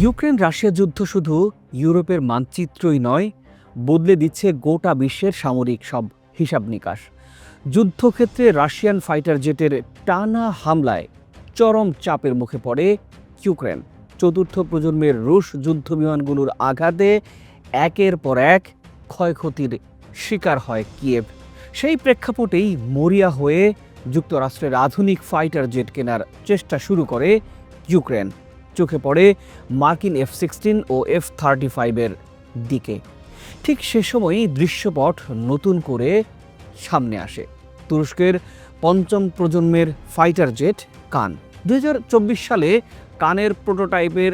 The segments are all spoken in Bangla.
ইউক্রেন রাশিয়া যুদ্ধ শুধু ইউরোপের মানচিত্রই নয়, বদলে দিচ্ছে গোটা বিশ্বের সামরিক সব হিসাব নিকাশ। যুদ্ধক্ষেত্রে রাশিয়ান ফাইটার জেটের টানা হামলায় চরম চাপের মুখে পড়ে ইউক্রেন। চতুর্থ প্রজন্মের রুশ যুদ্ধবিমানগুলোর আঘাতে একের পর এক ক্ষয়ক্ষতির শিকার হয় কিয়েভ। সেই প্রেক্ষাপটেই মরিয়া হয়ে যুক্তরাষ্ট্রের আধুনিক ফাইটার জেট কেনার চেষ্টা শুরু করে ইউক্রেন। চোখে পড়ে মার্কিন F-16 ও F-35-এর দিকে। ঠিক সে সময়ই দৃশ্যপট নতুন করে সামনে আসে তুরস্কের পঞ্চম প্রজন্মের ফাইটার জেট কান। 2024 সালে কানের প্রোটোটাইপের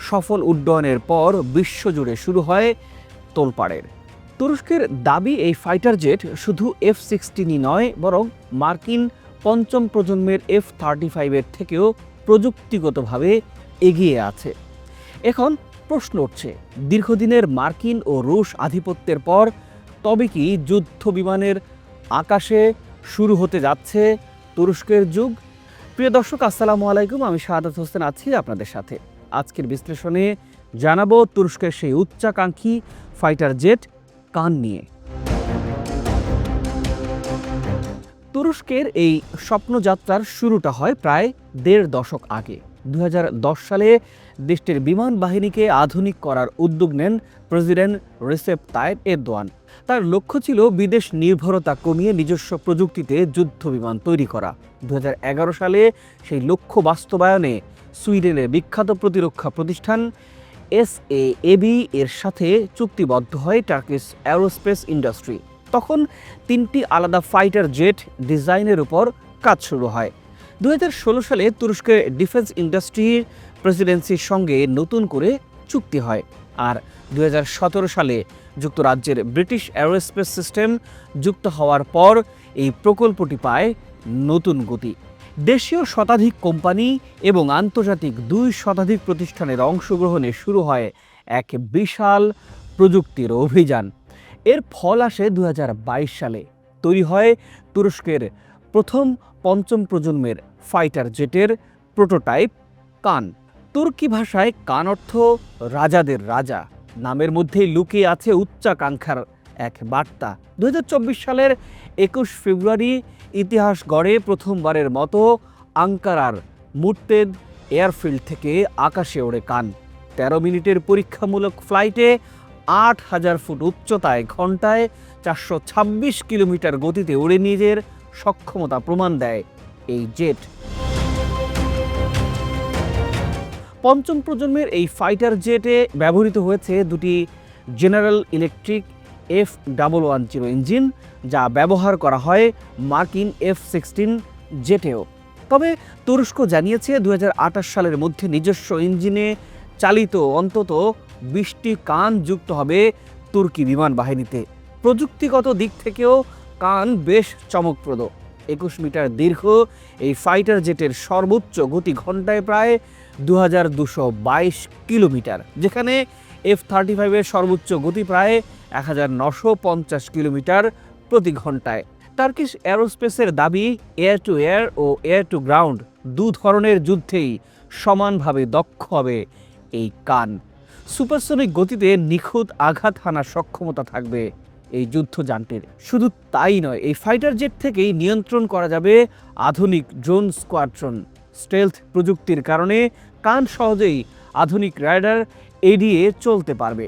সফল উড্ডয়নের পর বিশ্বজুড়ে শুরু হয় তোলপাড়ের। তুরস্কের দাবি এই ফাইটার জেট শুধু F-16ই নয়, বরং মার্কিন পঞ্চম প্রজন্মের F-35-এর থেকেও প্রযুক্তিগতভাবে এগিয়ে আছে। এখন প্রশ্ন উঠছে, দীর্ঘদিনের মার্কিন ও রুশ আধিপত্যের পর তবে কি যুদ্ধ বিমানের আকাশে শুরু হতে যাচ্ছে তুরস্কের যুগ? প্রিয় দর্শক, আসসালামু আলাইকুম। আমি শাহাদাত হোসেন আছি আপনাদের সাথে। আজকের বিশ্লেষণে জানাবো তুরস্কের সেই উচ্চাকাঙ্ক্ষী ফাইটার জেট কান নিয়ে। তুরস্কের এই স্বপ্নযাত্রার শুরুটা হয় প্রায় 1.5 দশক আগে। 2010 সালে দেশটির বিমান বাহিনীকে আধুনিক করার উদ্যোগ নেন প্রেসিডেন্ট রিসেপ তাইপ এরদোয়ান। তার লক্ষ্য ছিল বিদেশ নির্ভরতা কমিয়ে নিজস্ব প্রযুক্তিতে যুদ্ধ বিমান তৈরি করা। 2011 সালে সেই লক্ষ্য বাস্তবায়নে সুইডেনের বিখ্যাত প্রতিরক্ষা প্রতিষ্ঠান SAAB এর সাথে চুক্তিবদ্ধ হয় টার্কিশ অ্যারোস্পেস ইন্ডাস্ট্রি। তখন 3টি আলাদা ফাইটার জেট ডিজাইনের উপর কাজ শুরু হয়। 2016 সালে তুরস্কের ডিফেন্স ইন্ডাস্ট্রির প্রেসিডেন্সির সঙ্গে নতুন করে চুক্তি হয়। আর 2017 সালে যুক্তরাজ্যের ব্রিটিশ অ্যারোস্পেস সিস্টেম যুক্ত হওয়ার পর এই প্রকল্পটি পায় নতুন গতি। দেশীয় শতাধিক কোম্পানি এবং আন্তর্জাতিক 2 শতাধিক প্রতিষ্ঠানের অংশগ্রহণে শুরু হয় এক বিশাল প্রযুক্তির অভিযান। এর ফল আসে 2022 সালে। তৈরি হয় তুরস্কের প্রথম পঞ্চম প্রজন্মের ফাইটার জেটের প্রোটোটাইপ কান। তুর্কি ভাষায় কান অর্থ রাজাদের রাজা। নামের মধ্যেই লুকিয়ে আছে উচ্চাকাঙ্ক্ষার এক বার্তা। 2024 সালের 21 ফেব্রুয়ারি ইতিহাস গড়ে প্রথমবারের মতো আঙ্কারার মুর্তেদ এয়ারফিল্ড থেকে আকাশে ওড়ে কান। 13 মিনিটের পরীক্ষামূলক ফ্লাইটে 8000 ফুট উচ্চতায় ঘন্টায় 426 কিলোমিটার গতিতে উড়ে নিজের সক্ষমতা প্রমাণ দেয় এই জেট। পঞ্চম প্রজন্মের এই ফাইটার জেটে ব্যবহৃত হয়েছে 2টি জেনারেল ইলেকট্রিক F110 ইঞ্জিন, যা ব্যবহার করা হয় মার্কিন F-16 জেটেও। তবে তুরস্ক জানিয়েছে 2028 সালের মধ্যে নিজস্ব ইঞ্জিনে চালিত অন্তত 20টি কান যুক্ত হবে তুর্কি বিমান বাহিনীতে। প্রযুক্তিগত দিক থেকেও কান বেশ চমকপ্রদ। 21 মিটার দীর্ঘ এই ফাইটার জেটের সর্বোচ্চ গতি ঘন্টায় প্রায় 2222 কিলোমিটার, যেখানে F-35-এর সর্বোচ্চ গতি প্রায় 1950 কিলোমিটার প্রতি ঘন্টায়। টার্কিশ অ্যারোস্পেসের দাবি, এয়ার টু এয়ার ও এয়ার টু গ্রাউন্ড 2 ধরনের যুদ্ধেই সমানভাবে দক্ষ হবে এই কান। সুপারসনিক গতিতে নিখুঁত আঘাত হানার সক্ষমতা থাকবে এই যুদ্ধযানটির। শুধু তাই নয়, এই ফাইটার জেট থেকেই নিয়ন্ত্রণ করা যাবে আধুনিক ড্রোন স্কোয়াড্রন। স্টেলথ প্রযুক্তির কারণে কান সহজেই আধুনিক রাডার এড়িয়ে চলতে পারবে।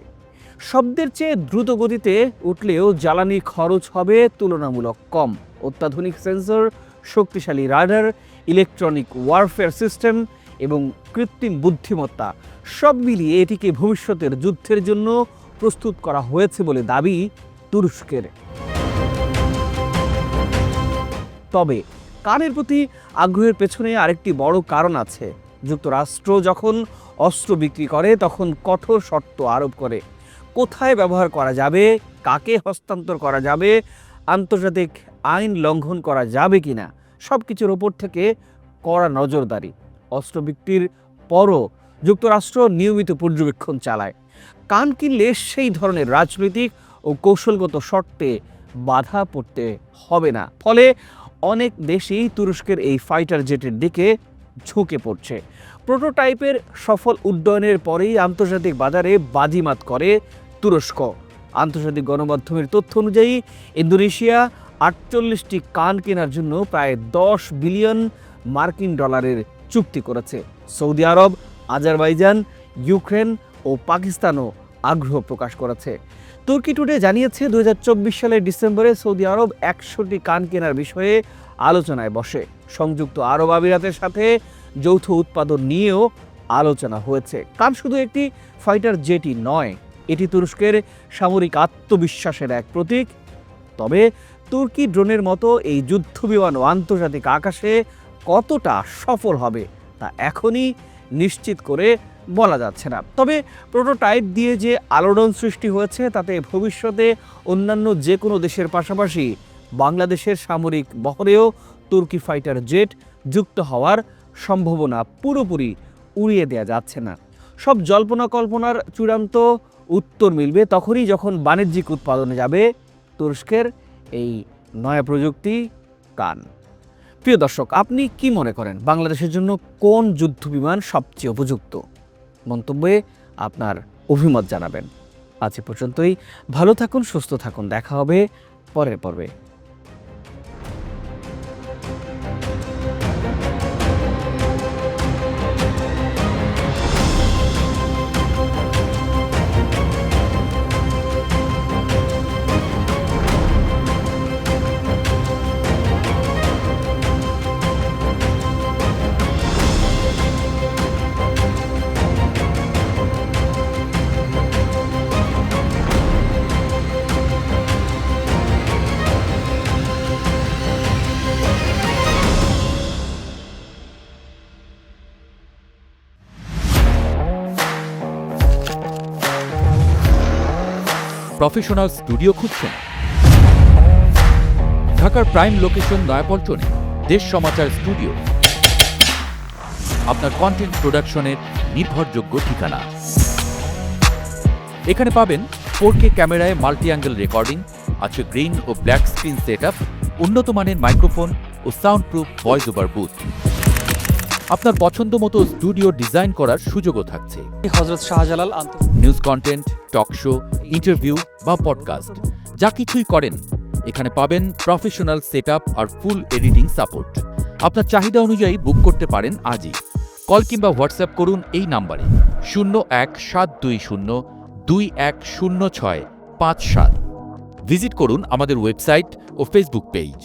শব্দের চেয়ে দ্রুত গতিতে উঠলেও জ্বালানি খরচ হবে তুলনামূলক কম। অত্যাধুনিক সেন্সর, শক্তিশালী রাডার, ইলেকট্রনিক ওয়ারফেয়ার সিস্টেম এবং কৃত্রিম বুদ্ধিমত্তা সব মিলিয়ে এটিকে ভবিষ্যতের যুদ্ধের জন্য প্রস্তুত করা হয়েছে বলে দাবি তুরস্কের। তবে কানের প্রতি আগ্রহের পেছনে আরেকটি বড় কারণ আছে। যুক্তরাষ্ট্র যখন অস্ত্র বিক্রি করে তখন কঠোর শর্ত আরোপ করে। কোথায় ব্যবহার করা যাবে, কাকে হস্তান্তর করা যাবে, আন্তর্জাতিক আইন লঙ্ঘন করা যাবে কিনা, সব কিছুর ওপর থেকে কড়া নজরদারি। অস্ত্র বিক্রির পরও যুক্তরাষ্ট্র নিয়মিত পর্যবেক্ষণ চালায়। কান কিনলে সেই ধরনের রাজনৈতিক ও কৌশলগত শর্তে বাধা পড়তে হবে না। ফলে অনেক দেশই তুরস্কের এই ফাইটার জেটের দিকে ঝুঁকে পড়ছে। প্রোটোটাইপের সফল উড্ডয়নের পরেই আন্তর্জাতিক বাজারে বাজিমাত করে তুরস্ক। আন্তর্জাতিক গণমাধ্যমের তথ্য অনুযায়ী ইন্দোনেশিয়া 48টি কান কেনার জন্য প্রায় 10 বিলিয়ন মার্কিন ডলারের চুক্তি করেছে। সৌদি আরব, আজারবাইজান, ইউক্রেন ও পাকিস্তানও আগ্রহ প্রকাশ করেছে। তুর্কি টুডে জানিয়েছে 2024 সালের ডিসেম্বরে সৌদি আরব 100টি কান কেনার বিষয়ে আলোচনায় বসে। সংযুক্ত আরব আমিরাতের সাথে যৌথ উৎপাদন নিয়েও আলোচনা হয়েছে। কান শুধু একটি ফাইটার জেটই নয়, এটি তুরস্কের সামরিক আত্মবিশ্বাসের এক প্রতীক। তবে তুর্কি ড্রোনের মতো এই যুদ্ধবিমানও আন্তর্জাতিক আকাশে কতটা সফল হবে তা এখনই নিশ্চিত করে বলা যাচ্ছে না। তবে প্রোটোটাইপ দিয়ে যে আলোড়ন সৃষ্টি হয়েছে তাতে ভবিষ্যতে অন্যান্য যে কোনো দেশের পাশাপাশি বাংলাদেশের সামরিক বহরেও তুর্কি ফাইটার জেট যুক্ত হওয়ার সম্ভাবনা পুরোপুরি উড়িয়ে দেওয়া যাচ্ছে না। সব জল্পনা কল্পনার চূড়ান্ত উত্তর মিলবে তখনই যখন বাণিজ্যিক উৎপাদনে যাবে তুরস্কের এই নয়া প্রযুক্তি কান। প্রিয় দর্শক, আপনি কি মনে করেন বাংলাদেশের জন্য কোন যুদ্ধবিমান সবচেয়ে উপযুক্ত? মন্তব্যে আপনার অভিমত জানাবেন। আজ এ পর্যন্তই। ভালো থাকুন, সুস্থ থাকুন। দেখা হবে পরের পর্বে। প্রফেশনাল স্টুডিও খুঁজছেন? ঢাকার প্রাইম লোকেশন নয়াপল্টনে দেশ সমাচার স্টুডিও আপনার কন্টেন্ট প্রোডাকশনের নির্ভরযোগ্য ঠিকানা। এখানে পাবেন 4K ক্যামেরায় মাল্টি অ্যাঙ্গেল রেকর্ডিং, আছে গ্রিন ও ব্ল্যাক স্ক্রিন সেটআপ, উন্নত মানের মাইক্রোফোন ও sound proof voice over booth. আপনার পছন্দ মতো স্টুডিও ডিজাইন করার সুযোগও থাকছে। Hazrat Shahjalal news content, talk show, interview বা পডকাস্ট যা কিছুই করেন এখানে পাবেন প্রফেশনাল সেটআপ আর ফুল এডিটিং সাপোর্ট। আপনার চাহিদা অনুযায়ী বুক করতে পারেন আজই। কল কিংবা হোয়াটসঅ্যাপ করুন এই নাম্বারে 01720210657। ভিজিট করুন আমাদের ওয়েবসাইট ও ফেসবুক পেজ।